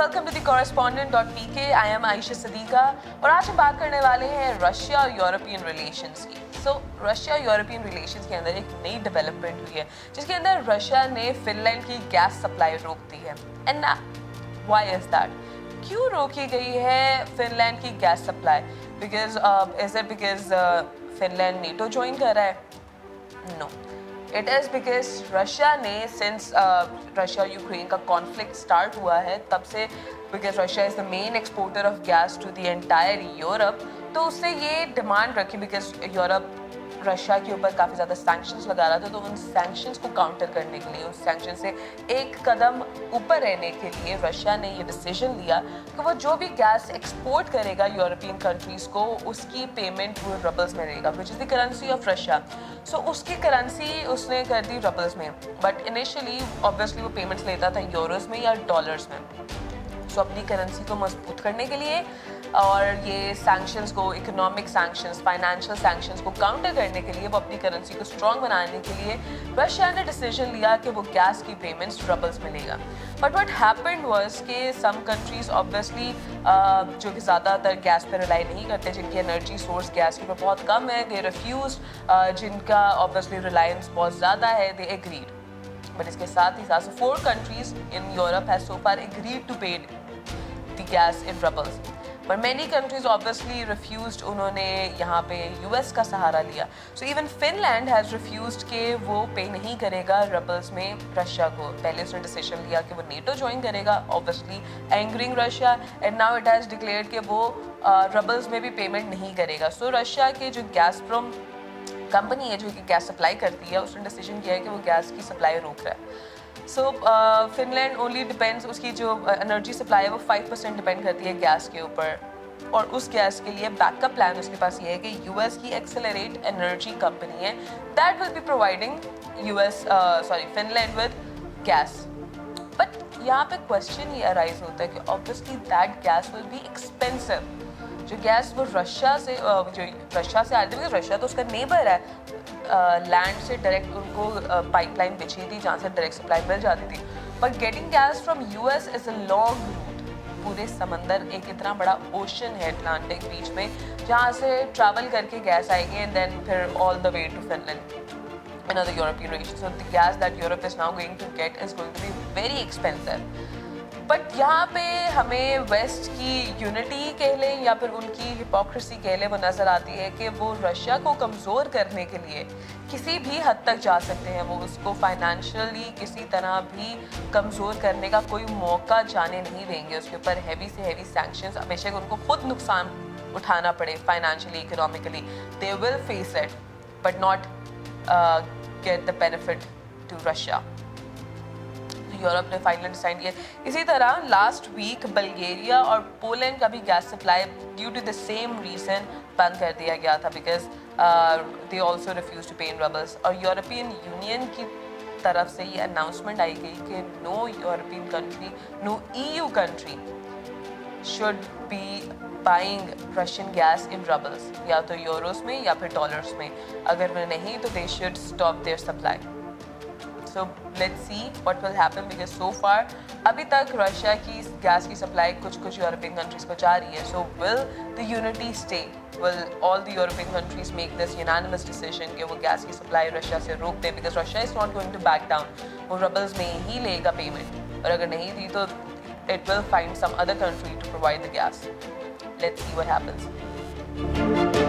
welcome to the correspondent.pk. I am Ayesha सदीका और आज हम बात करने वाले हैं रशिया और यूरोपियन रिलेशंस की। रशिया यूरोपियन रिलेशंस के अंदर एक नई डेवलपमेंट हुई है जिसके अंदर रशिया ने फिनलैंड की गैस सप्लाई रोक दी है। And why is that? क्यों रोकी गई है फिनलैंड की gas supply? Is it because Finland NATO join कर रहा है? No, it is because Russia ने सिंस रशिया यूक्रेन का कॉन्फ्लिक्ट स्टार्ट हुआ है तब से, because Russia is the main exporter of gas to the entire Europe, तो उससे ये डिमांड रखी बिकॉज यूरोप रशिया के ऊपर काफ़ी ज़्यादा सैंक्शंस लगा रहा था, तो उन सैंक्शंस को काउंटर करने के लिए, उन सैंक्शन से एक कदम ऊपर रहने के लिए रशिया ने ये डिसीजन लिया कि वो जो भी गैस एक्सपोर्ट करेगा यूरोपियन कंट्रीज़ को उसकी पेमेंट वो रबल्स में रहेगा, which is the currency of Russia. So उसकी करेंसी उसने कर दी रबल्स में, बट इनिशियली ऑब्वियसली वो पेमेंट्स लेता था यूरोज़ में या डॉलर्स में। सो अपनी करेंसी को मजबूत करने के लिए और ये सैंक्शंस को, इकोनॉमिक सैंक्शंस, फाइनेंशियल सैंक्शंस को काउंटर करने के लिए, वो अपनी करेंसी को स्ट्रॉन्ग बनाने के लिए रशिया ने डिसीजन लिया कि वो गैस की पेमेंट्स रबल्स में लेगा। बट व्हाट हैपेंड वाज कि सम कंट्रीज ऑब्वियसली जो कि ज़्यादातर गैस पर रिलाई नहीं करते, जिनकी एनर्जी सोर्स गैस के ऊपर बहुत कम है, दे रिफ्यूज, जिनका ऑब्वियसली रिलायंस बहुत ज़्यादा है, दे एग्रीड। बट इसके साथ ही साथ 4 countries in Europe has so far agreed to pay the gas in rubles. But many countries obviously refused, उन्होंने यहाँ पे US का सहारा लिया। So even Finland has refused कि वो पे नहीं करेगा रबल्स में रशिया को। पहले उसने डिसीजन लिया कि वो नेटो ज्वाइन करेगा, obviously angering Russia, and now it has declared कि वो रबल्स में भी पेमेंट नहीं करेगा। So रशिया के जो गैसप्रोम कंपनी है जो कि गैस सप्लाई करती है, उसने डिसीजन किया है कि वो गैस की सप्लाई रोक रहा है। सो फिनलैंड ओनली डिपेंड्स, उसकी जो एनर्जी सप्लाई है वो 5% डिपेंड करती है गैस के ऊपर, और उस गैस के लिए बैकअप प्लान उसके पास ये है कि यूएस की एक्सेलरेट एनर्जी कंपनी है, that will be providing Finland with gas. But यहाँ पे क्वेश्चन ये अराइज होता है कि obviously that gas will be expensive. जो गैस वो रशिया से आती है, रशिया तो उसका नेबर है, लैंड से डायरेक्ट उनको पाइपलाइन बिछी थी जहाँ से डायरेक्ट सप्लाई मिल जाती थी। But getting gas from US is a long route, पूरे समंदर, एक इतना बड़ा ओशन है अटलांटिक बीच में, जहाँ से ट्रैवल करके गैस आएगी एंड देन फिर all the way to Finland and other European regions. So the gas that Europe is now going to get is going to be very expensive. But यहाँ पे हमें waste की unity कह लें या फिर उनकी हिपोक्रेसी कह लें, वो नज़र आती है कि वो रशिया को कमज़ोर करने के लिए किसी भी हद तक जा सकते हैं। वो उसको फाइनेंशियली किसी तरह भी कमज़ोर करने का कोई मौका जाने नहीं देंगे। उसके ऊपर हैवी से हैवी सैंक्शंस, बेशक उनको खुद नुकसान उठाना पड़े financially, economically, they will face it but not get the benefit to Russia. Europe ने फाइनली डिसाइड किया। इसी तरह लास्ट वीक बल्गेरिया और पोलैंड का भी gas supply due to the same reason बंद कर दिया गया था, because they also refuse to pay in रबल्स। और यूरोपियन यूनियन की तरफ से ये अनाउंसमेंट आई गई कि no European country, no EU country should be buying Russian gas in roubles, या तो यूरोस में या फिर डॉलर्स में। अगर वो नहीं तो they should stop their supply. So let's see what will happen, because so far अभी तक रशिया की गैस की सप्लाई कुछ यूरोपियन कंट्रीज को जा रही है। So will the unity stay? Will all the European countries make this unanimous decision कि वो गैस की सप्लाई रशिया से रोक दें, because Russia is not going to back down, वो रबल्स में ही लेगा पेमेंट, और अगर नहीं दी तो it will find some other country to provide the gas. Let's see what happens.